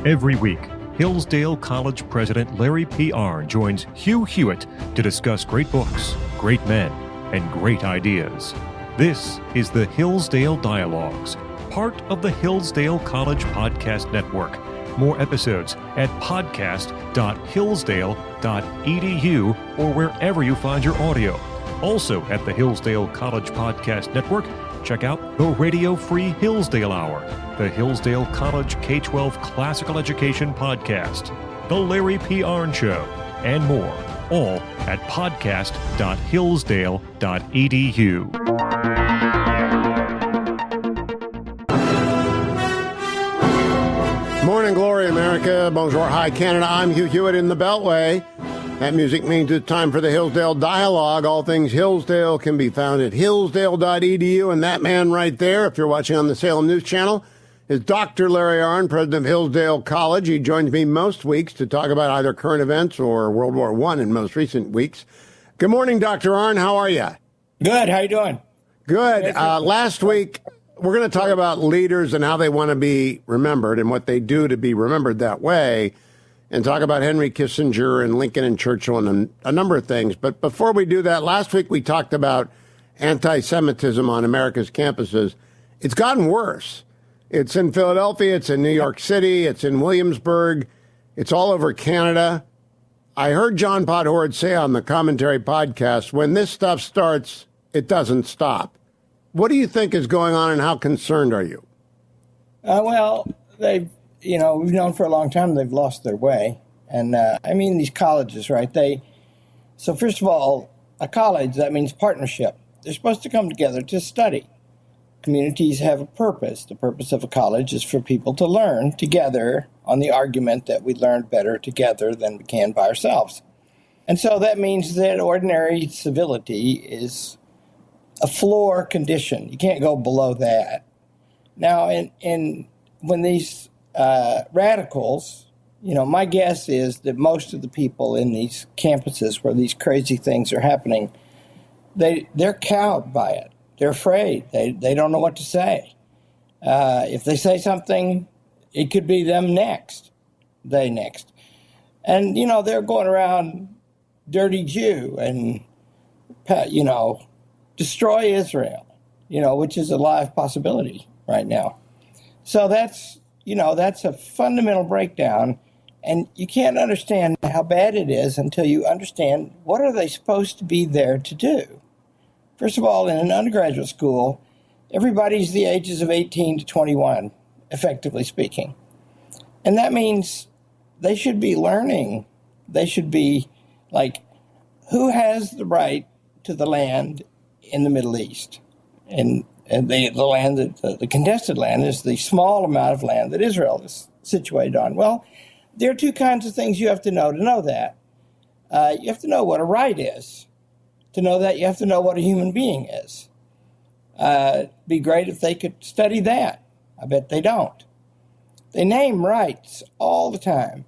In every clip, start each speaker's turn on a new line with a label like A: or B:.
A: Every week, Hillsdale College President Larry P. Arnn joins Hugh Hewitt to discuss great books, great men, and great ideas. This is the Hillsdale Dialogues, part of the Hillsdale College Podcast Network. More episodes at podcast.hillsdale.edu or wherever you find your audio. Also at the Hillsdale College Podcast Network, check out the Radio Free Hillsdale Hour, the Hillsdale College K-12 Classical Education Podcast, The Larry P. Arnn Show, and more, all at podcast.hillsdale.edu.
B: Morning glory, America. Bonjour, hi, Canada. I'm Hugh Hewitt in the Beltway. That music means it's time for the Hillsdale Dialogue. All things Hillsdale can be found at hillsdale.edu. And that man right there, if you're watching on the Salem News Channel, is Dr. Larry Arnn, president of Hillsdale College. He joins me most weeks to talk about either current events or World War I in most recent weeks. Good morning, Dr. Arnn. How are you?
C: Good. How you doing?
B: Good. Last week, we're going to talk about leaders and how they want to be remembered and what they do to be remembered that way, and talk about Henry Kissinger and Lincoln and Churchill and a number of things. But before we do that, last week we talked about anti-Semitism on America's campuses. It's gotten worse. It's in Philadelphia, it's in New York City, it's in Williamsburg, it's all over Canada. I heard John Podhoretz say on the Commentary podcast, when this stuff starts, it doesn't stop. What do you think is going on, and how concerned are you?
C: Well, we've known for a long time they've lost their way. And these colleges, right? So first of all, a college, that means partnership. They're supposed to come together to study. Communities have a purpose. The purpose of a college is for people to learn together on the argument that we learn better together than we can by ourselves. And so that means that ordinary civility is a floor condition. You can't go below that. Now, when these radicals, my guess is that most of the people in these campuses where these crazy things are happening, they're cowed by it. They're afraid. They don't know what to say. If they say something, it could be them next. They next. And, they're going around dirty Jew and, destroy Israel, which is a live possibility right now. So that's a fundamental breakdown. And you can't understand how bad it is until you understand what are they supposed to be there to do. First of all, in an undergraduate school, everybody's the ages of 18 to 21, effectively speaking. And that means they should be learning. They should be like, who has the right to the land in the Middle East? And the land, the contested land, is the small amount of land that Israel is situated on. Well, there are two kinds of things you have to know that. You have to know what a right is. To know that, you have to know what a human being is. It'd be great if they could study that. I bet they don't. They name rights all the time.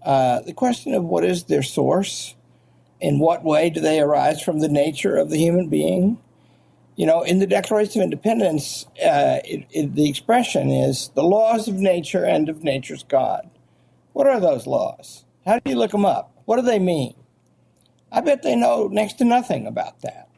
C: The question of what is their source, in what way do they arise from the nature of the human being? In the Declaration of Independence, the expression is the laws of nature and of nature's God. What are those laws? How do you look them up? What do they mean? I bet they know next to nothing about that.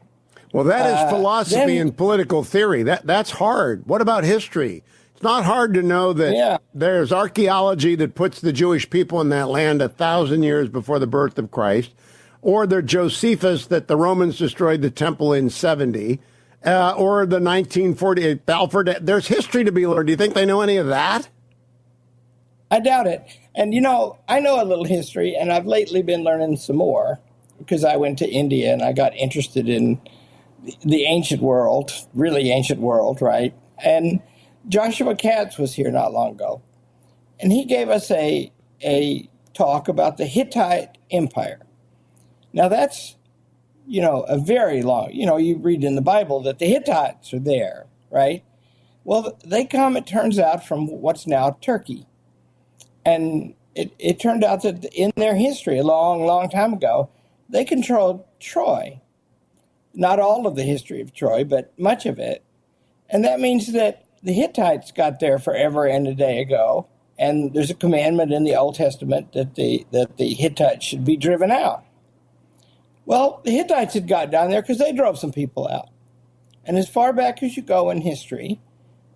B: Well, that is philosophy and political theory. That's hard. What about history? It's not hard to know that there's archaeology that puts the Jewish people in that land 1,000 years before the birth of Christ, or the Josephus that the Romans destroyed the temple in 70, or the 1948 Balfour. There's history to be learned. Do you think they know any of that?
C: I doubt it. And, I know a little history, and I've lately been learning some more, because I went to India and I got interested in the ancient world, really ancient world, right? And Joshua Katz was here not long ago, and he gave us a talk about the Hittite Empire. Now that's, a very long, you read in the Bible that the Hittites are there, right? Well, they come, it turns out, from what's now Turkey. And it turned out that in their history, a long, long time ago, they controlled Troy. Not all of the history of Troy, but much of it. And that means that the Hittites got there forever and a day ago, And there's a commandment in the Old Testament that the Hittites should be driven out. Well, the Hittites had got down there because they drove some people out. And as far back as you go in history,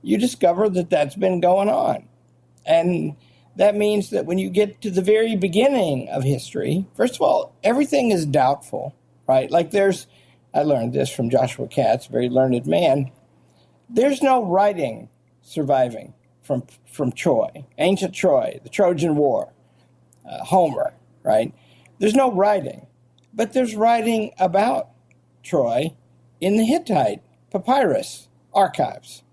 C: you discover that that's been going on. And that means that when you get to the very beginning of history, first of all, everything is doubtful, right? Like I learned this from Joshua Katz, a very learned man. There's no writing surviving from Troy, ancient Troy, the Trojan War, Homer, right? There's no writing, but there's writing about Troy in the Hittite papyrus archives.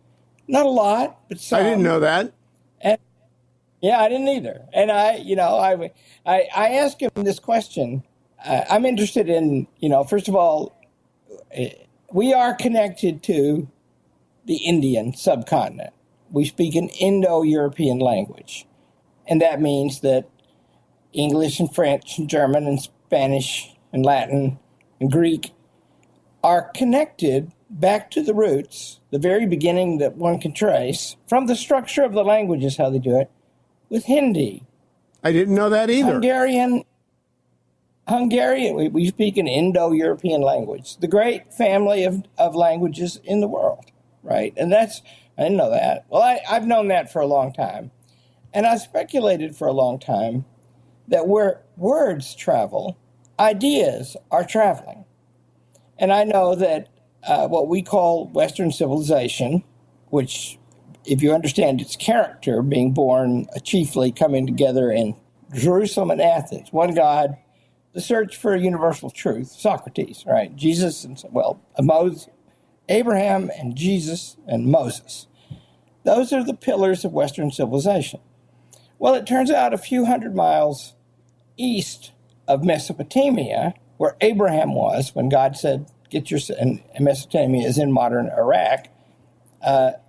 C: Not a lot, but some.
B: I didn't know that.
C: And yeah, I didn't either. And I asked him this question. I'm interested in, first of all, we are connected to the Indian subcontinent. We speak an Indo-European language. And that means that English and French and German and Spanish and Latin and Greek are connected back to the roots, the very beginning that one can trace, from the structure of the languages, how they do it, with Hindi.
B: I didn't know that either.
C: Hungarian, we speak an Indo-European language, the great family of languages in the world, right? And I didn't know that. Well, I've known that for a long time. And I speculated for a long time that where words travel, ideas are traveling. And I know that what we call Western civilization, which, if you understand its character, being born chiefly coming together in Jerusalem and Athens, one God, the search for universal truth, Socrates, right? Jesus and, Moses, Abraham and Jesus and Moses. Those are the pillars of Western civilization. Well, it turns out a few hundred miles east of Mesopotamia, where Abraham was when God said, and Mesopotamia is in modern Iraq,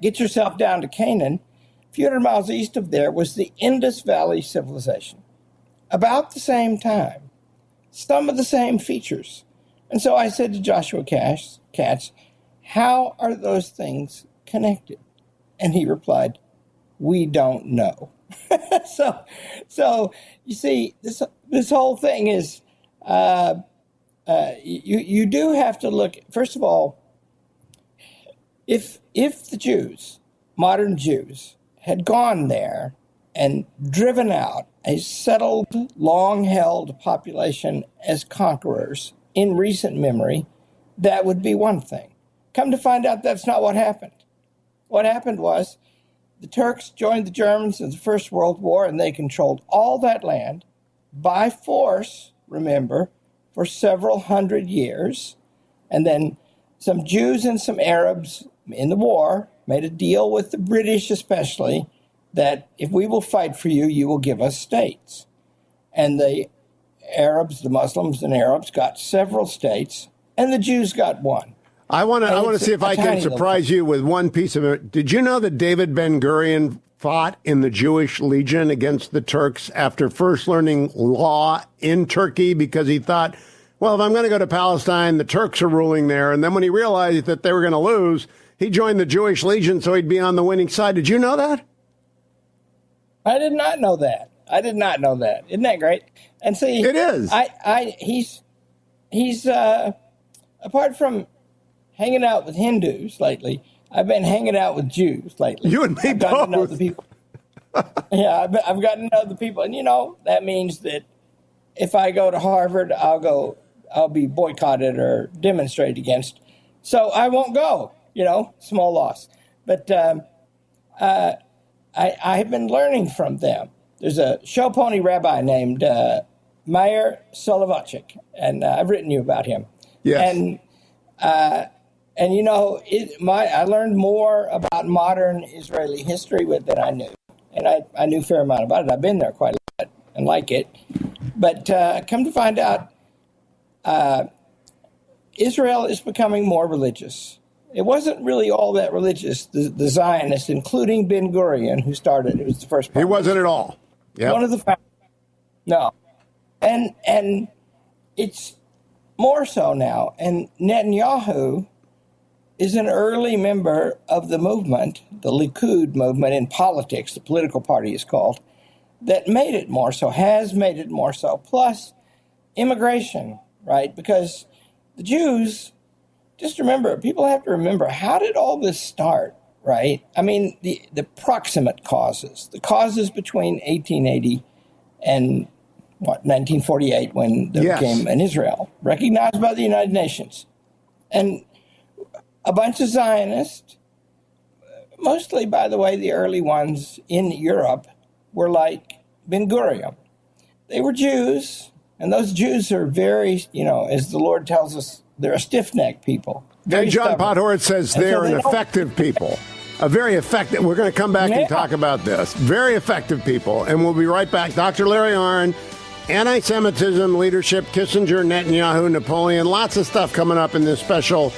C: get yourself down to Canaan. A few hundred miles east of there was the Indus Valley civilization. About the same time, some of the same features. And so I said to Joshua Katz, how are those things connected? And he replied, we don't know. So you see, this whole thing is, you do have to look, first of all, if the Jews, modern Jews, had gone there and driven out a settled, long-held population as conquerors in recent memory, that would be one thing. Come to find out, that's not what happened. What happened was the Turks joined the Germans in the First World War, and they controlled all that land by force, remember, for several hundred years. And then some Jews and some Arabs in the war made a deal with the British especially that if we will fight for you, you will give us states. And the Arabs, the Muslims and Arabs got several states, and the Jews got one.
B: I want to see if I can surprise you with one piece of it. Did you know that David Ben-Gurion fought in the Jewish Legion against the Turks after first learning law in Turkey because he thought, well, if I'm going to go to Palestine, the Turks are ruling there. And then when he realized that they were going to lose, he joined the Jewish Legion so he'd be on the winning side. Did you know that?
C: I did not know that. Isn't that great? And see,
B: it is.
C: He's apart from hanging out with Hindus lately, I've been hanging out with Jews lately.
B: You and me
C: I've
B: both.
C: gotten to know the people. Yeah, I've gotten to know the people, and that means that if I go to Harvard, I'll be boycotted or demonstrated against. So I won't go. Small loss. But I have been learning from them. There's a show pony rabbi named Meir Soloveichik, and I've written you about him.
B: Yes.
C: And I learned more about modern Israeli history than I knew. And I knew a fair amount about it. I've been there quite a lot and like it. But come to find out, Israel is becoming more religious. It wasn't really all that religious, the Zionists, including Ben-Gurion, who started it. Was the first.
B: He wasn't at all. Yep.
C: One of the founders. No. And it's more so now. And Netanyahu is an early member of the movement, the Likud movement in politics, the political party is called, that made it more so, has made it more so, plus immigration, right? Because the Jews, just remember, people have to remember, how did all this start, right? I mean, the proximate causes, the causes between 1880 and 1948, when there became an Israel, recognized by the United Nations. And a bunch of Zionists, mostly, by the way, the early ones in Europe, were like Ben-Gurion. They were Jews, and those Jews are very, as the Lord tells us, they're a stiff-necked people.
B: And John Podhoretz says they're an effective people. A very effective. We're going to come back and talk about this. Very effective people. And we'll be right back. Dr. Larry Arnn, anti-Semitism, leadership, Kissinger, Netanyahu, Napoleon. Lots of stuff coming up in this special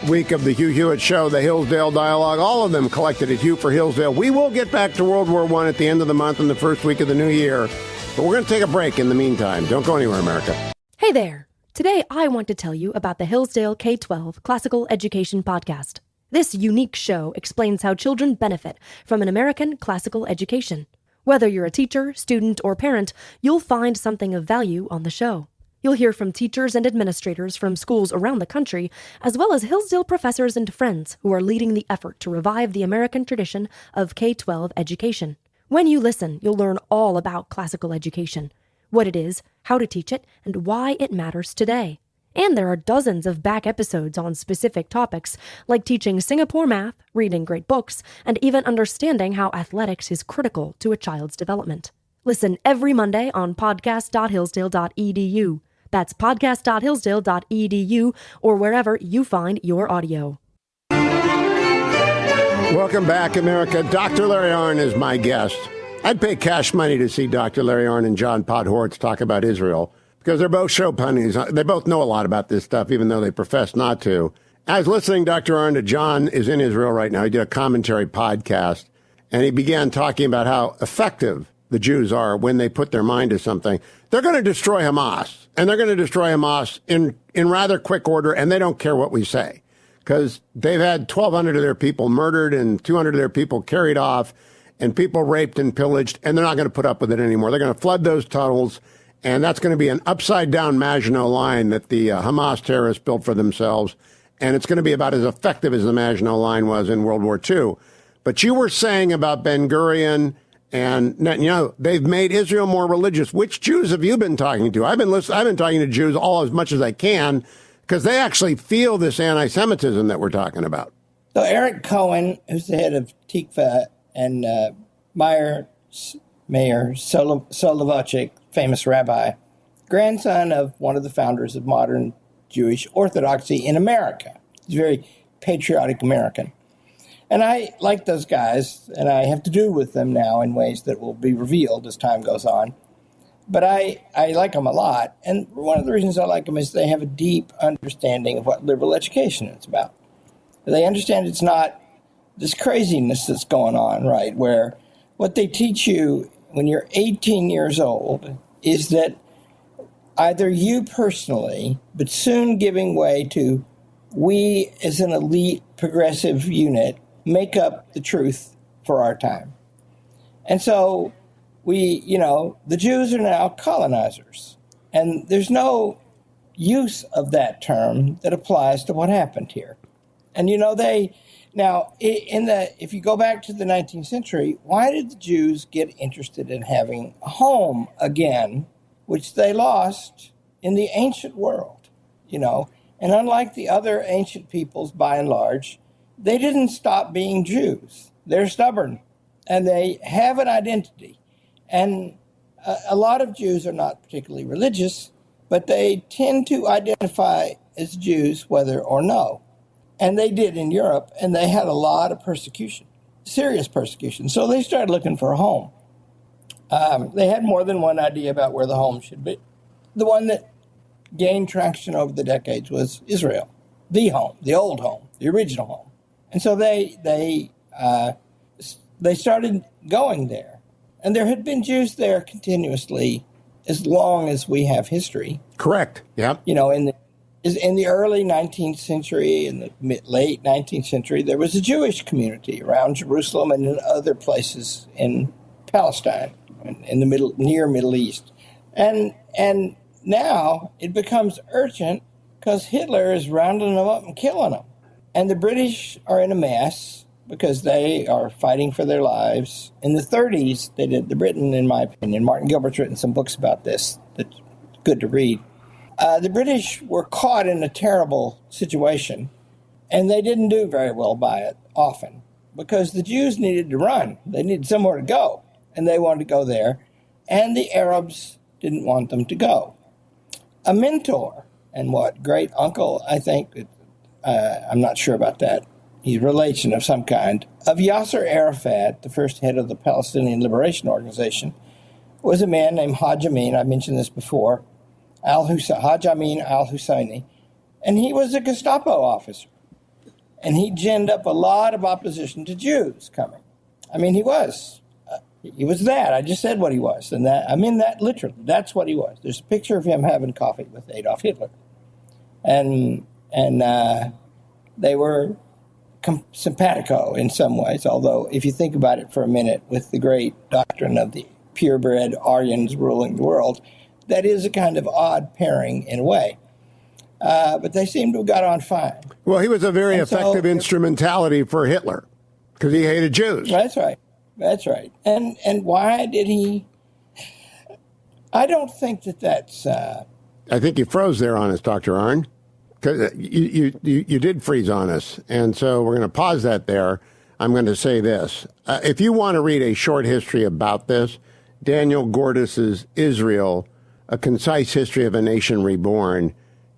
B: week of the Hugh Hewitt Show, the Hillsdale Dialogue. All of them collected at Hugh for Hillsdale. We will get back to World War I at the end of the month and the first week of the new year. But we're going to take a break in the meantime. Don't go anywhere, America.
D: Hey there. Today, I want to tell you about the Hillsdale K-12 Classical Education Podcast. This unique show explains how children benefit from an American classical education. Whether you're a teacher, student, or parent, you'll find something of value on the show. You'll hear from teachers and administrators from schools around the country, as well as Hillsdale professors and friends who are leading the effort to revive the American tradition of K-12 education. When you listen, you'll learn all about classical education, what it is, how to teach it, and why it matters today. And there are dozens of back episodes on specific topics, like teaching Singapore math, reading great books, and even understanding how athletics is critical to a child's development. Listen every Monday on podcast.hillsdale.edu. That's podcast.hillsdale.edu or wherever you find your audio.
B: Welcome back, America. Dr. Larry Arnn is my guest. I'd pay cash money to see Dr. Larry Arnn and John Podhoretz talk about Israel, because they're both show ponies. They both know a lot about this stuff, even though they profess not to. I was listening, Dr. Arnn, to John is in Israel right now. He did a commentary podcast, and he began talking about how effective the Jews are when they put their mind to something. They're going to destroy Hamas, and they're going to destroy Hamas in rather quick order, and they don't care what we say, because they've had 1,200 of their people murdered and 200 of their people carried off and people raped and pillaged, and they're not going to put up with it anymore. They're going to flood those tunnels. And that's going to be an upside-down Maginot Line that the Hamas terrorists built for themselves. And it's going to be about as effective as the Maginot Line was in World War II. But you were saying about Ben-Gurion and Netanyahu, they've made Israel more religious. Which Jews have you been talking to? I've been talking to Jews as much as I can, because they actually feel this anti-Semitism that we're talking about.
C: So Eric Cohen, who's the head of Tikva, and Meir Soloveichik, famous rabbi, grandson of one of the founders of modern Jewish Orthodoxy in America. He's a very patriotic American. And I like those guys, and I have to do with them now in ways that will be revealed as time goes on. But I like them a lot. And one of the reasons I like them is they have a deep understanding of what liberal education is about. They understand it's not this craziness that's going on, right, where what they teach you when you're 18 years old is that either you personally, but soon giving way to we as an elite progressive unit, make up the truth for our time. And so the Jews are now colonizers. And there's no use of that term that applies to what happened here. And, if you go back to the 19th century, why did the Jews get interested in having a home again, which they lost in the ancient world, And unlike the other ancient peoples, by and large, they didn't stop being Jews. They're stubborn, and they have an identity. And a lot of Jews are not particularly religious, but they tend to identify as Jews whether or no. And they did in Europe, and they had a lot of persecution, serious persecution. So they started looking for a home. They had more than one idea about where the home should be. The one that gained traction over the decades was Israel, the home, the old home, the original home. And so they started going there. And there had been Jews there continuously as long as we have history.
B: Correct. Yeah.
C: In the early 19th century, in the late 19th century, there was a Jewish community around Jerusalem and in other places in Palestine. in the near Middle East. And now it becomes urgent because Hitler is rounding them up and killing them. And the British are in a mess because they are fighting for their lives. In the 30s, they did the Britain, in my opinion. Martin Gilbert's written some books about this that's good to read. The British were caught in a terrible situation, and they didn't do very well by it often because the Jews needed to run. They needed somewhere to go, and they wanted to go there, and the Arabs didn't want them to go. A mentor and great uncle, I think, I'm not sure about that. He's a relation of some kind, of Yasser Arafat, the first head of the Palestinian Liberation Organization, was a man named Haj Amin. I mentioned this before, Haj Amin al-Husseini, and he was a Gestapo officer. And he ginned up a lot of opposition to Jews coming. I mean, he was. He was that. I just said what he was. And that, I mean that literally. That's what he was. There's a picture of him having coffee with Adolf Hitler. And they were simpatico in some ways, although if you think about it for a minute, with the great doctrine of the purebred Aryans ruling the world, that is a kind of odd pairing in a way. But they seem to have got on fine.
B: Well, he was a very effective instrumentality for Hitler because he hated Jews.
C: That's right. That's right. And why did he? I don't think that's.
B: I think you froze there on us, Dr. Arnn. You did freeze on us, and so we're going to pause that there. I'm going to say this. If you want to read a short history about this, Daniel Gordis's Israel, A Concise History of a Nation Reborn,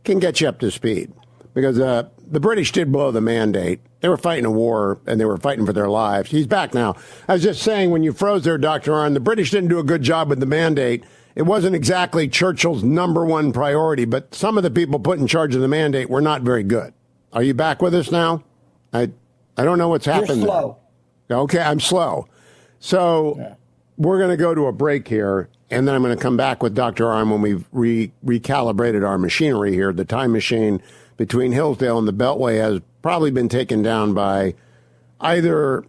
B: can get you up to speed. Because the British did blow the mandate. They were fighting a war, and they were fighting for their lives. He's back now. I was just saying, when you froze there, Dr. Arnn, the British didn't do a good job with the mandate. It wasn't exactly Churchill's number one priority, but some of the people put in charge of the mandate were not very good. Are you back with us now? I don't know what's happened.
C: You're slow.
B: There. Okay, I'm slow. So we're going to go to a break here, and then I'm going to come back with Dr. Arnn when we've recalibrated our machinery here. The time machine between Hillsdale and the Beltway has probably been taken down by either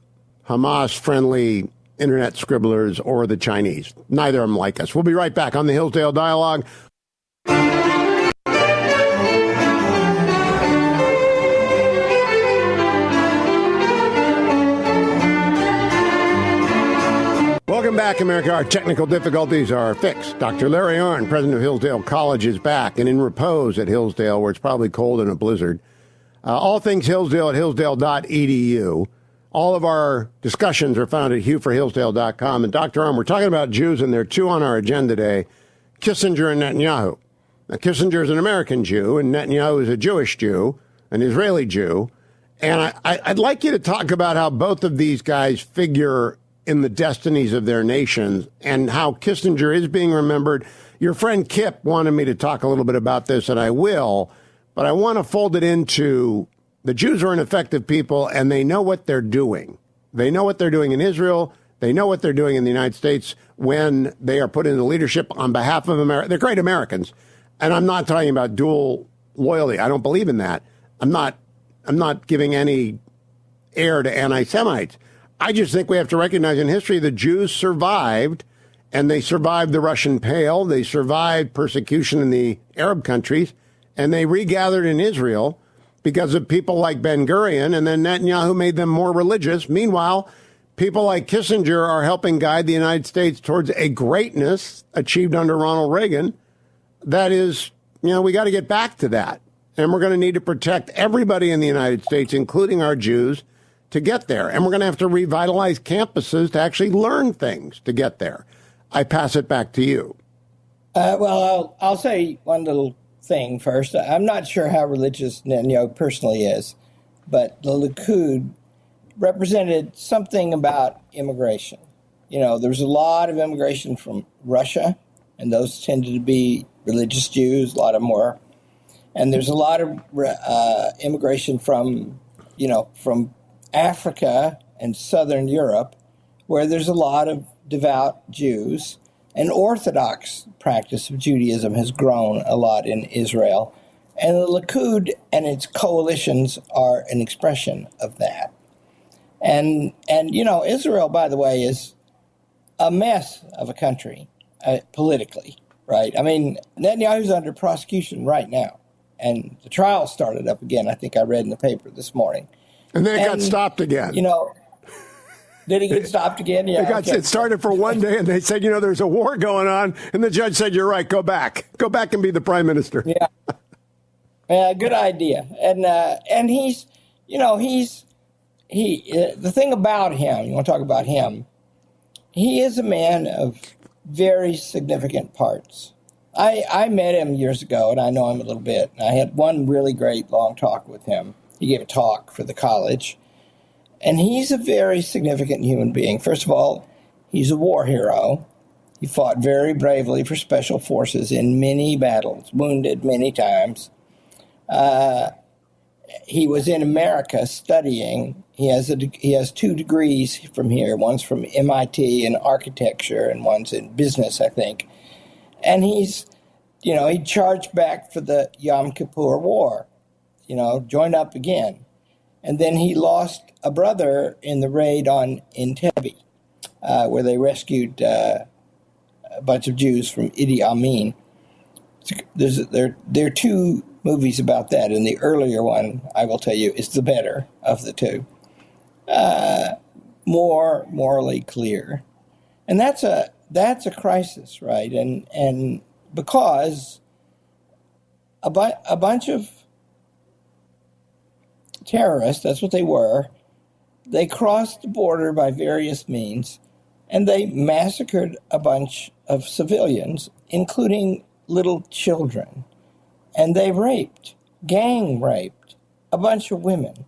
B: Hamas-friendly internet scribblers or the Chinese. Neither of them like us. We'll be right back on the Hillsdale Dialogue. Welcome back, America. Our technical difficulties are fixed. Dr. Larry Arnn, president of Hillsdale College, is back and in repose at Hillsdale, where it's probably cold and a blizzard. All things Hillsdale at hillsdale.edu. All of our discussions are found at hughforhillsdale.com. And Dr. Arnn, we're talking about Jews, and there are two on our agenda today, Kissinger and Netanyahu. Now, Kissinger is an American Jew, and Netanyahu is a Jewish Jew, an Israeli Jew. And I'd like you to talk about how both of these guys figure in the destinies of their nations and how Kissinger is being remembered. Your friend Kip wanted me to talk a little bit about this, and I will, but I want to fold it into the Jews are an effective people, and they know what they're doing. They know what they're doing in Israel. They know what they're doing in the United States when they are put into leadership on behalf of America. They're great Americans. And I'm not talking about dual loyalty. I don't believe in that. I'm not giving any air to anti-Semites. I just think we have to recognize in history the Jews survived, and they survived the Russian Pale. They survived persecution in the Arab countries, and they regathered in Israel because of people like Ben-Gurion, and then Netanyahu made them more religious. Meanwhile, people like Kissinger are helping guide the United States towards a greatness achieved under Ronald Reagan. That is, we got to get back to that. And we're going to need to protect everybody in the United States, including our Jews, to get there. And we're going to have to revitalize campuses to actually learn things to get there. I pass it back to you.
C: Well, I'll say one little thing first. I'm not sure how religious Netanyahu personally is, but the Likud represented something about immigration. There's a lot of immigration from Russia, and those tended to be religious Jews, a lot of them were. And there's a lot of immigration from Africa and Southern Europe, where there's a lot of devout Jews. An Orthodox practice of Judaism has grown a lot in Israel, and the Likud and its coalitions are an expression of that. And Israel, by the way, is a mess of a country politically, right? I mean, Netanyahu's under prosecution right now, and the trial started up again. I think I read in the paper this morning.
B: And then it got stopped again.
C: You know, did it get stopped again? Yeah,
B: it started for one day, and they said, there's a war going on, and the judge said, "You're right. Go back and be the prime minister."
C: Yeah, good idea. And he's, the thing about him. You want to talk about him? He is a man of very significant parts. I met him years ago, and I know him a little bit. I had one really great long talk with him. He gave a talk for the college. And he's a very significant human being. First of all, he's a war hero. He fought very bravely for special forces in many battles, wounded many times. He was in America studying. He has 2 degrees from here. One's from MIT in architecture and one's in business, I think. And he's, he charged back for the Yom Kippur War, joined up again. And then he lost a brother in the raid on Entebbe, where they rescued a bunch of Jews from Idi Amin. There are 2 movies about that, and the earlier one, I will tell you, is the better of the 2. More morally clear. And that's a crisis, right? And because a bunch of terrorists, that's what they were, they crossed the border by various means, and they massacred a bunch of civilians, including little children. And they gang raped a bunch of women,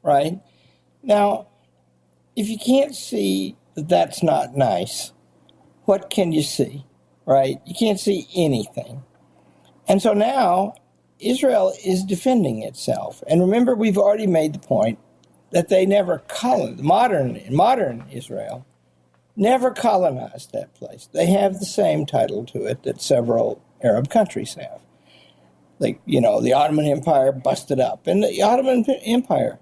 C: right? Now, if you can't see that that's not nice, what can you see, right? You can't see anything. And so now Israel is defending itself. And remember, we've already made the point that they never modern Israel never colonized that place. They have the same title to it that several Arab countries have. Like, the Ottoman Empire busted up. And the Ottoman Empire,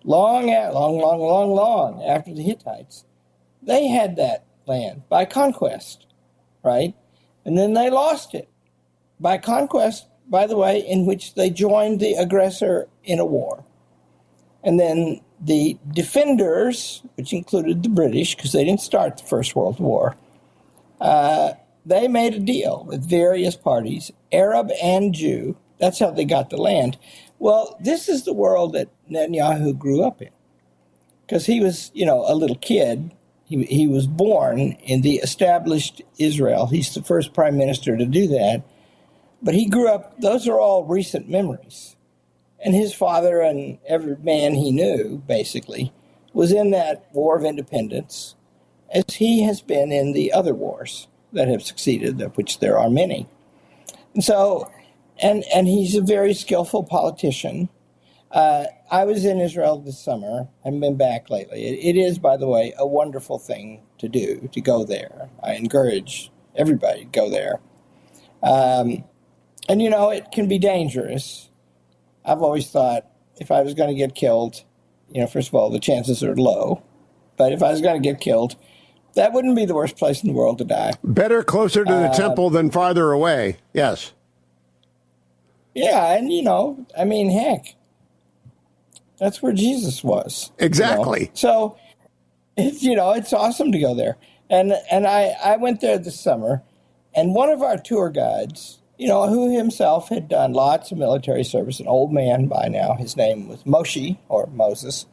C: long after the Hittites, they had that land by conquest, right? And then they lost it by conquest, by the way, in which they joined the aggressor in a war. And then the defenders, which included the British, because they didn't start the First World War, they made a deal with various parties, Arab and Jew. That's how they got the land. Well, this is the world that Netanyahu grew up in, because he was, a little kid. He was born in the established Israel. He's the first prime minister to do that. But he grew up, those are all recent memories. And his father and every man he knew, basically, was in that War of Independence, as he has been in the other wars that have succeeded, of which there are many. And so, and he's a very skillful politician. I was in Israel this summer. I haven't been back lately. It is, by the way, a wonderful thing to do, to go there. I encourage everybody to go there. And, it can be dangerous. I've always thought if I was going to get killed, first of all, the chances are low. But if I was going to get killed, that wouldn't be the worst place in the world to die.
B: Better closer to the temple than farther away. Yes.
C: Yeah, and, heck, that's where Jesus was.
B: Exactly.
C: So, it's awesome to go there. And I went there this summer, and one of our tour guides, who himself had done lots of military service, an old man by now, his name was Moshe, or Moses,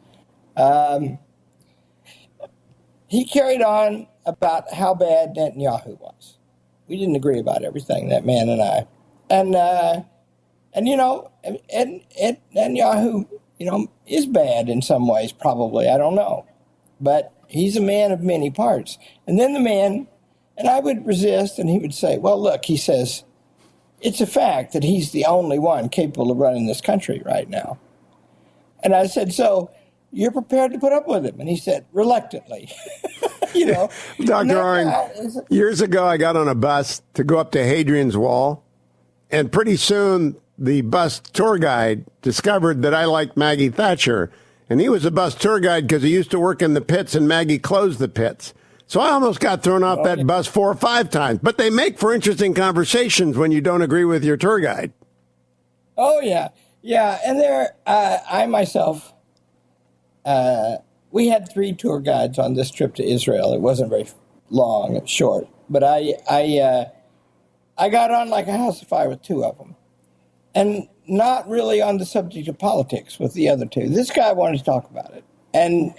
C: he carried on about how bad Netanyahu was. We didn't agree about everything, that man and I. And Netanyahu, is bad in some ways, probably. I don't know. But he's a man of many parts. And then the man, and I would resist, and he would say, well, look, he says, it's a fact that he's the only one capable of running this country right now. And I said, so you're prepared to put up with him? And he said, reluctantly.
B: Dr. Arnn, years ago, I got on a bus to go up to Hadrian's Wall, and pretty soon the bus tour guide discovered that I liked Maggie Thatcher, and he was a bus tour guide because he used to work in the pits, and Maggie closed the pits. So I almost got thrown off that bus 4 or 5 times. But they make for interesting conversations when you don't agree with your tour guide.
C: Oh, yeah. Yeah, and I myself, we had 3 tour guides on this trip to Israel. It wasn't very long, it's short. But I got on like a house of fire with 2 of them. And not really on the subject of politics with the other 2. This guy wanted to talk about it. And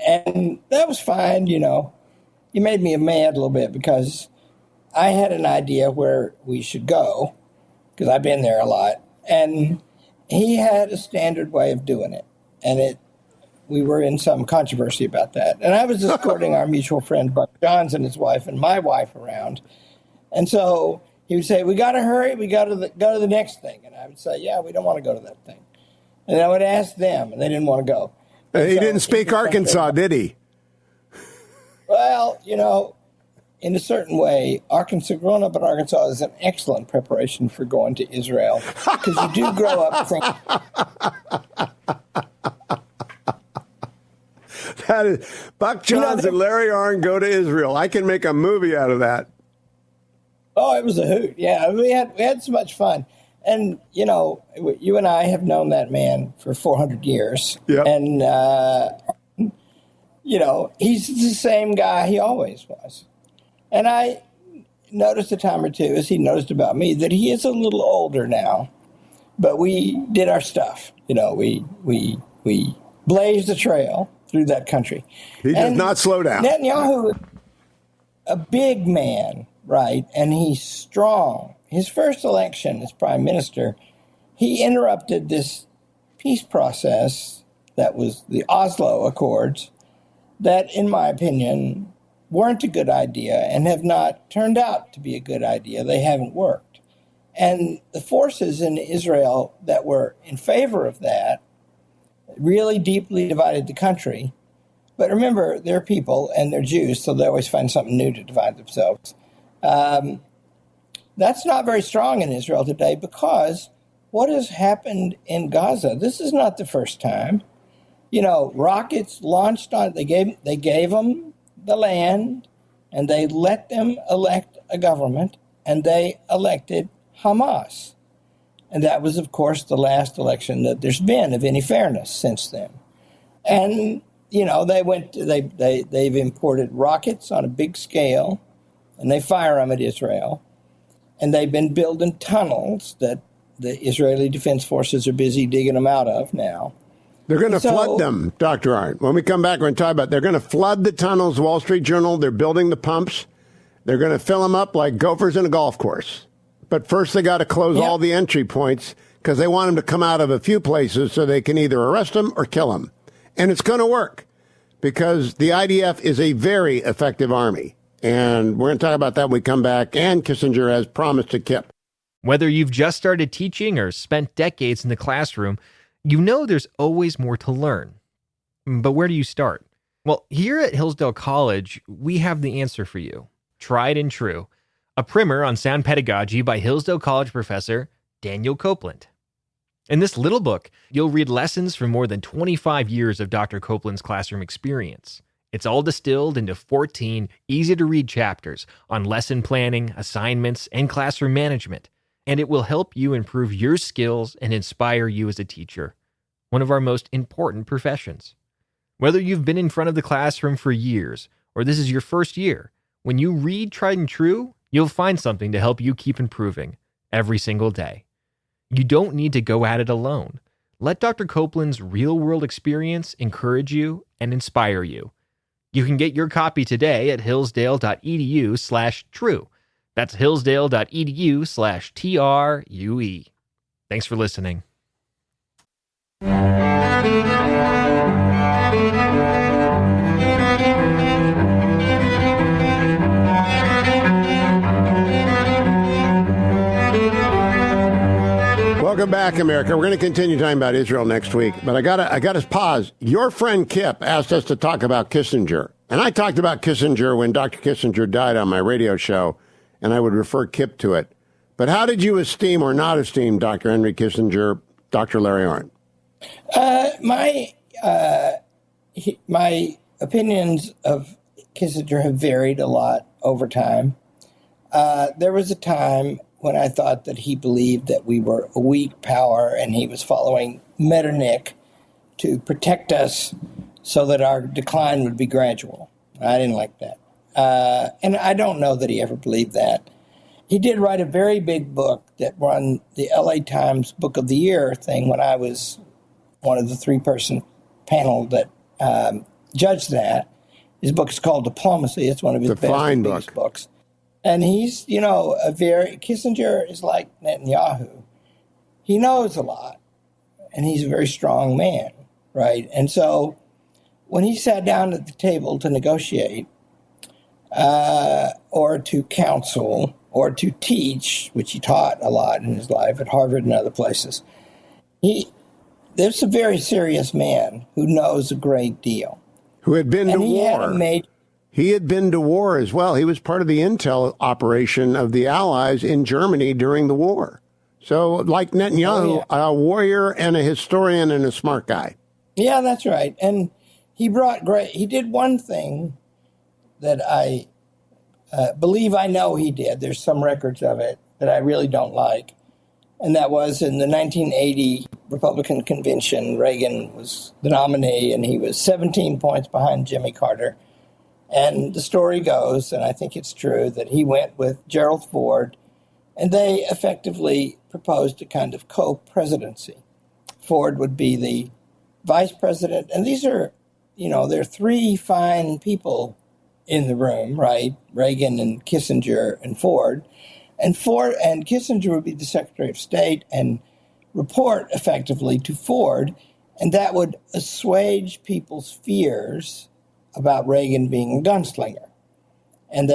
C: that was fine, you know. He made me mad a little bit because I had an idea where we should go, because I've been there a lot. And he had a standard way of doing it. And we were in some controversy about that. And I was escorting our mutual friend, Buck Johns, and his wife, and my wife around. And so he would say, we got to hurry. We got to go to the next thing. And I would say, yeah, we don't want to go to that thing. And I would ask them, and they didn't want to go.
B: He didn't speak Arkansas, did he?
C: Well, you know, in a certain way, growing up in Arkansas is an excellent preparation for going to Israel, because you do grow up thinking.
B: That is, Buck Johns and Larry Arnn go to Israel. I can make a movie out of that.
C: Oh, it was a hoot. Yeah, we had so much fun. And, you know, you and I have known that man for 400 years.
B: Yep.
C: And, you know, he's the same guy he always was. And I noticed a time or two, as he noticed about me, that he is a little older now. But we did our stuff. You know, we blazed the trail through that country.
B: He does not slow down.
C: Netanyahu, a big man, right? And he's strong. His first election as prime minister, he interrupted this peace process that was the Oslo Accords that, in my opinion, weren't a good idea and have not turned out to be a good idea. They haven't worked. And the forces in Israel that were in favor of that really deeply divided the country. But remember, they're people and they're Jews, so they always find something new to divide themselves. That's not very strong in Israel today, because what has happened in Gaza, this is not the first time. You know, rockets launched on, they gave them the land, and they let them elect a government, and they elected Hamas. And that was, of course, the last election that there's been of any fairness since then. And, you know, they've imported rockets on a big scale, and they fire them at Israel. And they've been building tunnels that the Israeli Defense Forces are busy digging them out of now.
B: They're going to flood them, Dr. Arnn. When we come back, we're going to talk about, they're going to flood the tunnels, Wall Street Journal. They're building the pumps. They're going to fill them up like gophers in a golf course. But first, they got to close all the entry points, because they want them to come out of a few places so they can either arrest them or kill them. And it's going to work, because the IDF is a very effective army. And we're going to talk about that when we come back. And Kissinger has promised to Kip.
E: Whether you've just started teaching or spent decades in the classroom, you know there's always more to learn. But where do you start? Well, here at Hillsdale College, we have the answer for you. Tried and True, a primer on sound pedagogy by Hillsdale College professor Daniel Copeland. In this little book, you'll read lessons from more than 25 years of Dr. Copeland's classroom experience. It's all distilled into 14 easy-to-read chapters on lesson planning, assignments, and classroom management, and it will help you improve your skills and inspire you as a teacher, one of our most important professions. Whether you've been in front of the classroom for years or this is your first year, when you read Tried and True, you'll find something to help you keep improving every single day. You don't need to go at it alone. Let Dr. Copeland's real-world experience encourage you and inspire you. You can get your copy today at hillsdale.edu/true. That's hillsdale.edu/TRUE. Thanks for listening.
B: Welcome back, America. We're going to continue talking about Israel next week, but I got to pause. Your friend Kip asked us to talk about Kissinger, and I talked about Kissinger when Dr. Kissinger died on my radio show, and I would refer Kip to it. But how did you esteem or not esteem Dr. Henry Kissinger, Dr. Larry Arnn?
C: My opinions of Kissinger have varied a lot over time. There was a time when I thought that he believed that we were a weak power and he was following Metternich to protect us so that our decline would be gradual. I didn't like that. And I don't know that he ever believed that. He did write a very big book that won the LA Times Book of the Year thing when I was one of the three-person panel that judged that. His book is called Diplomacy. It's one of his best and biggest books. And he's, Kissinger is like Netanyahu. He knows a lot, and he's a very strong man, right? And so when he sat down at the table to negotiate or to counsel or to teach, which he taught a lot in his life at Harvard and other places, there's a very serious man who knows a great deal.
B: Who had been to war. He had been to war as well. He was part of the intel operation of the Allies in Germany during the war. So, like Netanyahu, a warrior and a historian and a smart guy.
C: Yeah, that's right. And he did one thing that I believe I know he did. There's some records of it that I really don't like. And that was in the 1980 Republican convention. Reagan was the nominee, and he was 17 points behind Jimmy Carter. And the story goes, and I think it's true, that he went with Gerald Ford, and they effectively proposed a kind of co-presidency. Ford would be the vice president. And these are, there are three fine people in the room, right? Reagan and Kissinger and Ford. And Kissinger would be the Secretary of State and report effectively to Ford, and that would assuage people's fears about Reagan being a gunslinger. And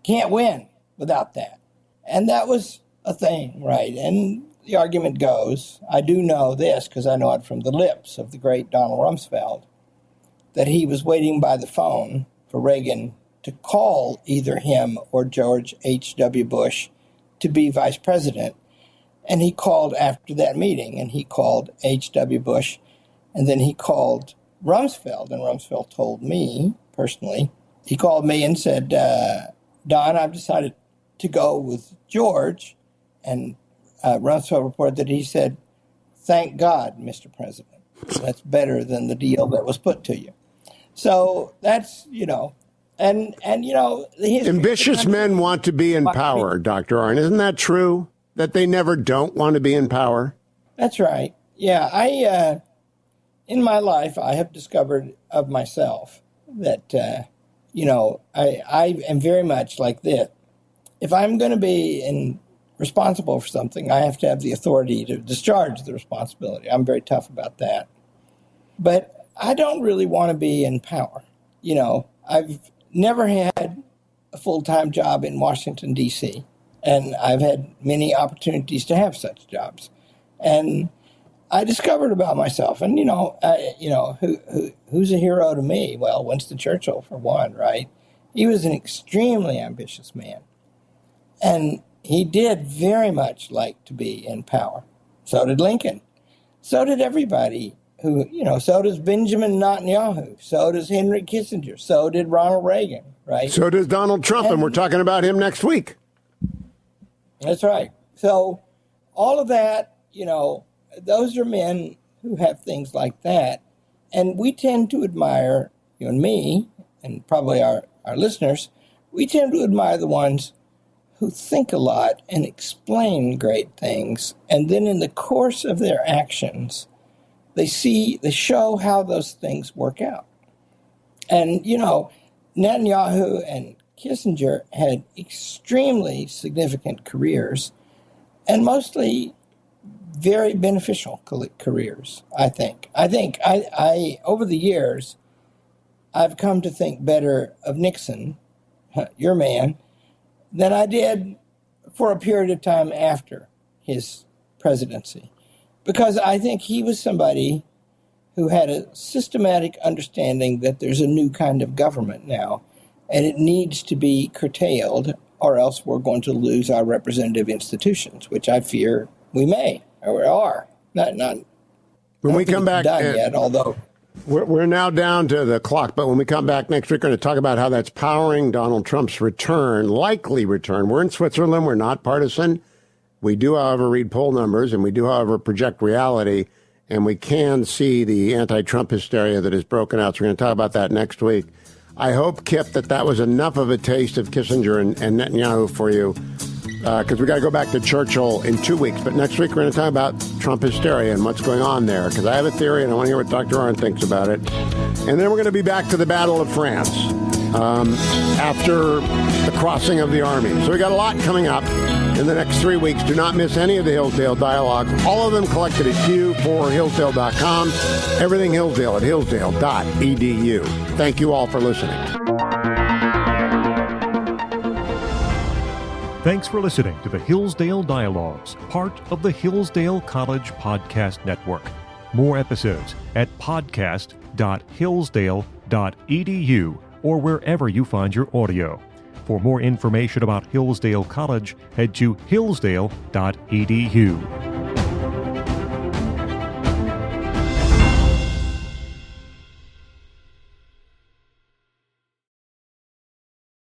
C: can't win without that. And that was a thing, right? And the argument goes, I do know this because I know it from the lips of the great Donald Rumsfeld, that he was waiting by the phone for Reagan to call either him or George H.W. Bush to be vice president. And he called after that meeting, and he called H.W. Bush, and then he called Rumsfeld, and Rumsfeld told me personally, he called me and said, Don, I've decided to go with George. And Rumsfeld reported that he said, thank God, Mr. President. That's better than the deal that was put to you. So that's,
B: ambitious men want to be in power, Dr. Arnn. Isn't that true? That they never don't want to be in power?
C: That's right. Yeah, in my life, I have discovered of myself that, I am very much like this. If I'm going to be responsible for something, I have to have the authority to discharge the responsibility. I'm very tough about that. But I don't really want to be in power. I've never had a full-time job in Washington, D.C., and I've had many opportunities to have such jobs. And I discovered about myself, and, who's a hero to me? Well, Winston Churchill, for one, right? He was an extremely ambitious man. And he did very much like to be in power. So did Lincoln. So did everybody so does Benjamin Netanyahu. So does Henry Kissinger. So did Ronald Reagan, right?
B: So does Donald Trump, and we're talking about him next week.
C: That's right. So all of that, those are men who have things like that. And we tend to admire, you and me, and probably our listeners, we tend to admire the ones who think a lot and explain great things. And then in the course of their actions, they show how those things work out. And, Netanyahu and Kissinger had extremely significant careers and mostly very beneficial careers, I think. I over the years, I've come to think better of Nixon, your man, than I did for a period of time after his presidency. Because I think he was somebody who had a systematic understanding that there's a new kind of government now, and it needs to be curtailed, or else we're going to lose our representative institutions, which I fear we may or are. Not
B: when we come back
C: done yet, although
B: We're now down to the clock, but when we come back next week, we're going to talk about how that's powering Donald Trump's return, likely return. We're in Switzerland. We're not partisan. We do, however, read poll numbers, and we do, however, project reality, and we can see the anti-Trump hysteria that has broken out. So we're going to talk about that next week. I hope, Kip, that was enough of a taste of Kissinger and Netanyahu for you, because we got to go back to Churchill in 2 weeks. But next week, we're going to talk about Trump hysteria and what's going on there, because I have a theory, and I want to hear what Dr. Arnn thinks about it. And then we're going to be back to the Battle of France after the crossing of the army. So we got a lot coming up in the next 3 weeks. Do not miss any of the Hillsdale Dialogues. All of them collected at Hugh4Hillsdale.com. Everything Hillsdale at Hillsdale.edu. Thank you all for listening.
A: Thanks for listening to the Hillsdale Dialogues, part of the Hillsdale College Podcast Network. More episodes at podcast.hillsdale.edu or wherever you find your audio. For more information about Hillsdale College, head to hillsdale.edu.